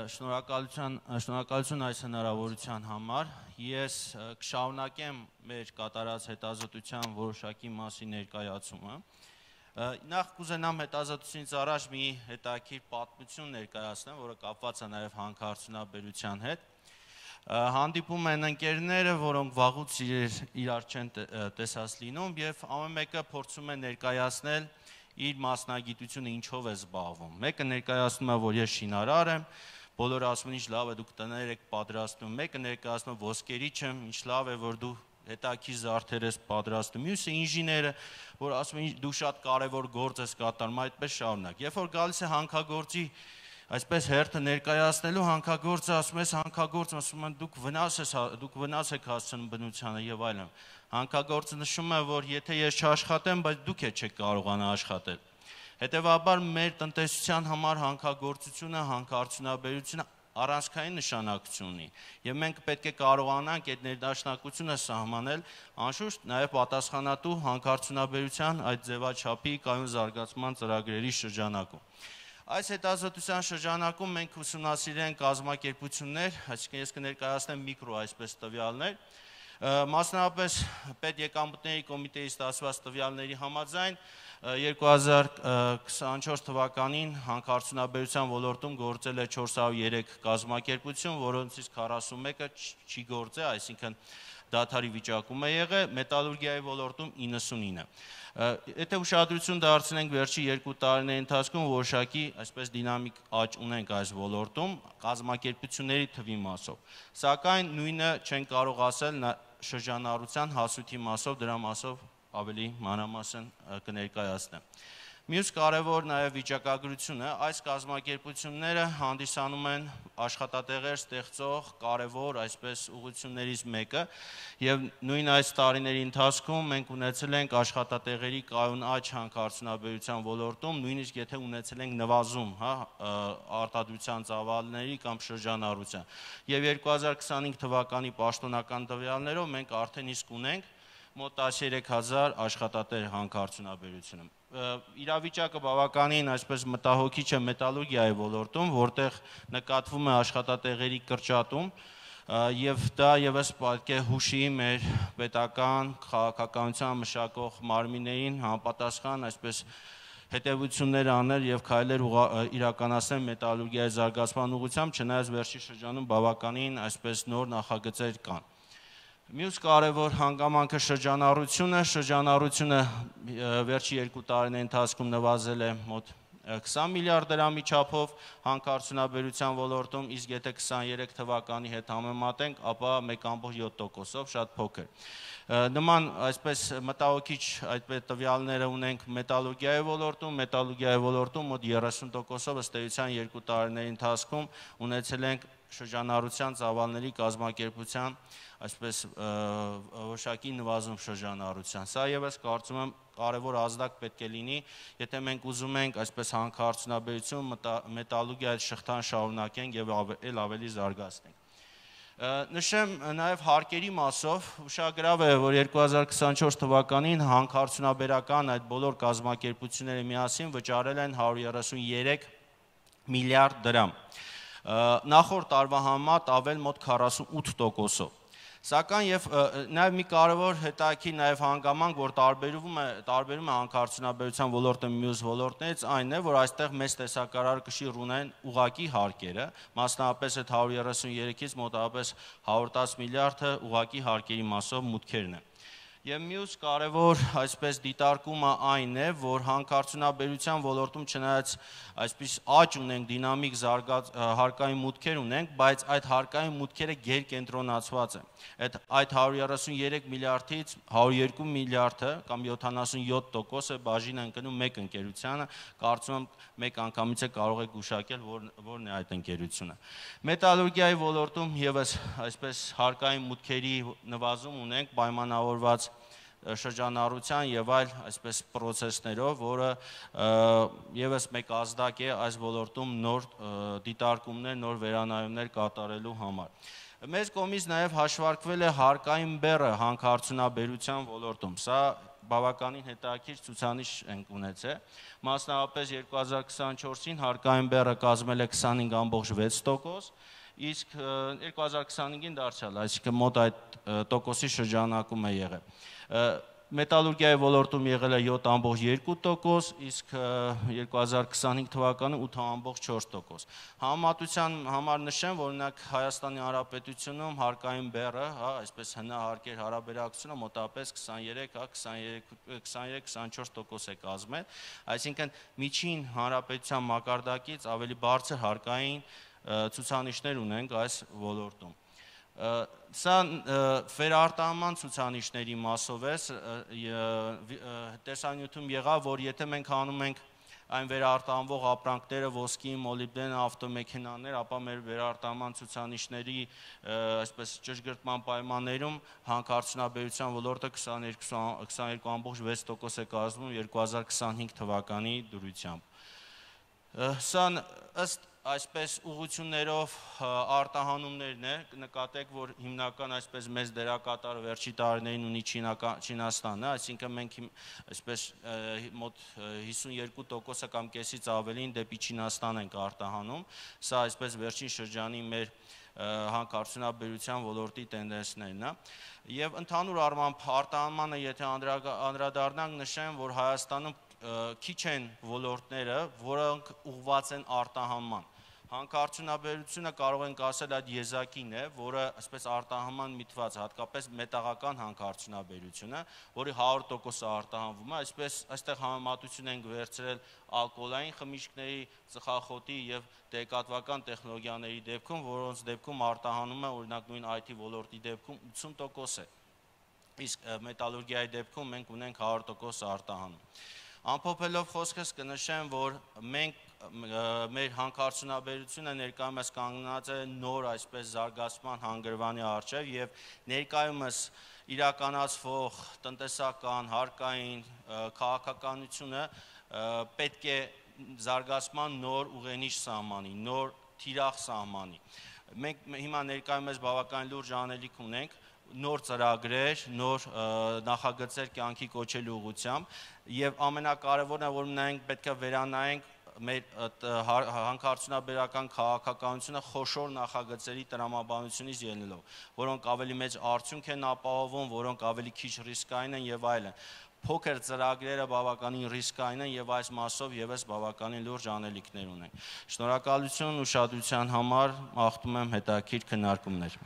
Շնորհակալություն այս հնարավորության համար։ Ես կշարունակեմ մեր կատարած հետազոտության որոշակի մասի ներկայացումը։ Նախ կուզենամ հետազոտությունից առաջ մի հետաքրքիր պատմություն ներկայացնեմ, որը կապված է նաև հանքարդյունաբերության հետ։ Հանդիպում են ընկերները, որոնք վաղուց իրար չեն տեսած լինում եւ ամեն մեկը փորձում է ներկայացնել իր մասնագիտությունը ինչով է զբաղվում։ Մեկը ներկայացնում է, որ ես շինարար եմ, բոլորը ասում են ինչ լավ է դուք տներ եք պատրաստում, մեկը ներկայացնում է ոսկերիչ եմ, ինչ լավ է որ դու հետաքրքիր զարդեր ես պատրաստում, մյուսը ինժեները, որ ասում են դու շատ կարևոր գործ ես կատարում, այդպես շարունակ։ Երբ որ գալիս է հանքագործի այսպես հերթը ներկայացնելու, հանքագործը ասում է հանքագործը, ասում են դուք վնաս եք հասցնում բնությանը եւ այլն։ Հանքագործը նշում է, որ եթե ես չաշխատեմ, բայց դուք չեք կարողանա աշխատել։ Հետևաբար մեր տնտեսության համար հանքագործությունը, հանքարդյունաբերությունը առանցքային նշանակություն ունի եւ մենք պետք է կարողանանք այդ ներդաշնակությունը սահմանել անշուշտ նաեւ պատասխանատու հանքարդյունաբերության այդ ձևաչափի կայուն զարգացման ծրագրերի շրջանակում։ Այս հետազոտության շրջանակում մենք ուսումնասիրել ենք կազմակերպություններ, այսինքն ես կներկայացնեմ միկրո այսպես տվյալներ, մասնավորապես պետեկամուտների կոմիտեի ստացված տվյալների համաձայն 2024 թվականին հանքարդյունաբերության ոլորտում գործել է 403 կազմակերպություն, որոնցից 41-ը չի գործել, այսինքն դադարի վիճակում է եղել, մետալուրգիայի ոլորտում 99-ը։ Եթե ուշադրություն դարձնենք վերջի 2 տարիների ընթացքում որոշակի այսպես դինամիկ աճ ունենք այս ոլորտում կազմակերպությունների թվի մասով։ Սակայն նույնը չեն կարող ասել շրջանառության հասույթի մասով, դրա մասով ավելի մանրամասն կներկայացնեմ։ Մյուս կարևոր նաև վիճակագրությունը, այս կազմակերպությունները հանդիսանում են աշխատատեղեր ստեղծող կարևոր այսպես ուղղություններից մեկը եւ նույն այս տարիների ընթացքում մենք ունեցել ենք աշխատատեղերի կայուն աճ հանքարդյունաբերության ոլորտում, նույնիսկ եթե ունեցել ենք նվազում, արտադրության ծավալների կամ շրջանառության։ Եվ 2025 թվականի պաշտոնական տվյալներով մենք արդեն իսկ ունենք մոտ 13000 աշխատատեր հանքարդյունաբերությունում։ Իրավիճակը բավականին այսպես մտահոգիչ է մետալուրգիայի ոլորտում, որտեղ նկատվում է աշխատատեղերի կրճատում եւ դա եւս պետք է հուշի մեր պետական քաղաքականության մշակող մարմիններին համապատասխան այսպես հետևություններ անել եւ քայլեր իրականացնել մետալուրգիայի զարգացման ուղղությամբ, չնայած վերջի շրջանում բավականին այսպես նոր նախագծեր կան։ Մյուս կարևոր հանգամանքը շրջանառությունը վերջի 2 տարիների ընթացքում նվազել է մոտ 20 միլիարդ դրամի չափով հանքարդյունաբերության ոլորտում, իսկ եթե 23 թվականի հետ համեմատենք, ապա 1.7%-ով շատ փոքր։ Նման այսպես մտահոգիչ այդպես տվյալները ունենք մետալուրգիայի ոլորտում մոտ 30%-ով ըստ էության 2 տարիների ընթացքում ունեցել ենք շրջանառության ծավալների կազմակերպության այսպես որոշակի նվազում շրջանառության։ Սա եւս կարծում եմ կարևոր ազդակ պետք է լինի, եթե մենք ուզում ենք այսպես հանքարդյունաբերություն մետալուրգիայի շղթան շարունակենք եւ ավելի զարգացնենք։ Նշեմ նաև հարկերի մասով, ուշագրավ է, որ 2024 թվականին հանքարդյունաբերական այդ բոլոր կազմակերպությունները միասին վճարել են 133 միլիարդ դրամ։ Նախորդ տարվա համեմատ ավել մոտ 48%-ով։ Սակայն եւ նաեւ մի կարևոր հետաքրքիր նաեւ հանգամանք, որ տարբերում է հանքարդյունաբերության ոլորտը մյուս ոլորտներից, այն է, որ այստեղ մեծ տեսակարար կշիռ ունեն ուղղակի հարկերը, մասնավորապես այդ 133-ից մոտավորապես 110 միլիարդը ուղղակի հարկերի մասով մուտքերն են։ Եվ մյուս կարևոր այսպես դիտարկումը այն է, որ հանքարդյունաբերության ոլորտում չնայած այսպես աճ ունենք, դինամիկ հարկային մուտքեր ունենք, բայց այդ հարկային մուտքերը գերկենտրոնացված են։ Այդ 133 միլիարդից 102 միլիարդը կամ 77% է բաժին ընկնում մեկ ընկերությանը, կարծում եմ մեկ անգամից է կարող եք գուշակել, որն է այդ ընկերությունը։ Մետալուրգիայի ոլորտում եւս այսպես հարկային մուտքերի նվազում ունենք պայմանավորված շրջանառության եւ այլ այսպես process-ներով, որը եւս մեկ ազդակ է այս ոլորտում նոր դիտարկումներ, նոր վերանայումներ կատարելու համար։ Մեծ կողմից նաեւ հաշվարկվել է հարկային բեռը հանքարդյունաբերության ոլորտում։ Սա բավականին հետաքրքիր ցուցանիշ ենք ունեցել։ Մասնավորապես 2024-ին հարկային բեռը կազմել է 25.6%, իսկ 2025-ին դարձյալ, այսինքն մոտ այդ տոկոսի շրջանակում է եղել։ Մետալուրգիայի ոլորտում եղել է 7.2%, իսկ 2025 թվականը 8.4%։ Համեմատության համար նշեմ, որ օրինակ Հայաստանի Հանրապետությունում հարկային բեռը, այսպես հնահարկեր հարաբերակցությունը մոտավորապես 23-24% է կազմել, այսինքն միջին հանրապետության մակարդակից ավելի բարձր հարկային ցուցանիշներ ունենք այս ոլորտում։ Սա վերարտահանման ցուցանիշների մասով է, տեսանյութում եղավ, որ եթե մենք հանում ենք այն վերարտահանվող ապրանքները, ոսկի, մոլիբդեն, ավտոմեքենաներ, ապա մեր վերարտահանման ցուցանիշների այսպես ճշգրտման պայմաններում հանքարդյունաբերության ոլորտը 22.6% է կազմում 2025 թվականի դրությամբ։ Սա ըստ այսպես ուղղություններով արտահանումներն է, նկատեք, որ հիմնական այսպես մեծ դերակատարը վերջի տարիներին ունի Չինաստանը, այսինքն մենք այսպես մոտ 52% կամ կեսից ավելին դեպի Չինաստան ենք արտահանում, սա այսպես վերջին շրջանի մեր հանքարդյունաբերության ոլորտի տենդենսներն է։ Եվ ընդհանուր առմամբ արտահանմանը, եթե անդրադառնանք, նշեմ, որ Հայաստանում քիչ են ոլորտները, որոնք ուղղված են արտահանման։ Հանքարդյունաբերությունը կարող ենք ասել այդ եզակին է, որը այսպես արտահանման միտված, հատկապես մետաղական հանքարդյունաբերությունը, որի 100% արտահանվում է, այսպես այստեղ համեմատություն ենք վերցրել ալկոհոլային խմիչքների, ծխախոտի եւ տեղեկատվական տեխնոլոգիաների դեպքում, որոնց դեպքում արտահանումը, օրինակ նույն IT ոլորտի դեպքում 80% է, իսկ մետալուրգիայի դեպքում մենք ունենք 100% արտահանում։ Ամփոփելով խոսքս կնշեմ, որ մենք մեր հանքարդյունաբերությունը ներկայումս կանգնած է նոր այսպես զարգացման հանգրվանի առջև եւ ներկայումս իրականացվող տնտեսական, հարկային, քաղաքականությունը պետք է զարգացման նոր ուղենիշ սահմանի, նոր թիրախ սահմանի։ Մենք հիմա ներկայումս բավական լուրջ անելիք ունենք նոր ծրագրեր, նոր նախագծեր կյանքի կոչելու ուղղությամբ եւ ամենակարևորն է, որ մենք պետք է վերանայենք մեր հանքարդյունաբերական քաղաքականությունը խոշոր նախագծերի տրամաբանությունից ելնելով, որոնք ավելի մեծ արդյունք են ապահովում, որոնք ավելի քիչ ռիսկային են եւ այլն։ Փոքր ծրագրերը բավականին ռիսկային են եւ այս մասով եւս բավականին լուրջ անելիքներ ունենք։ Շնորհակալություն ուշադրության համար, աղթում եմ հետաքրքիր քննարկումներ։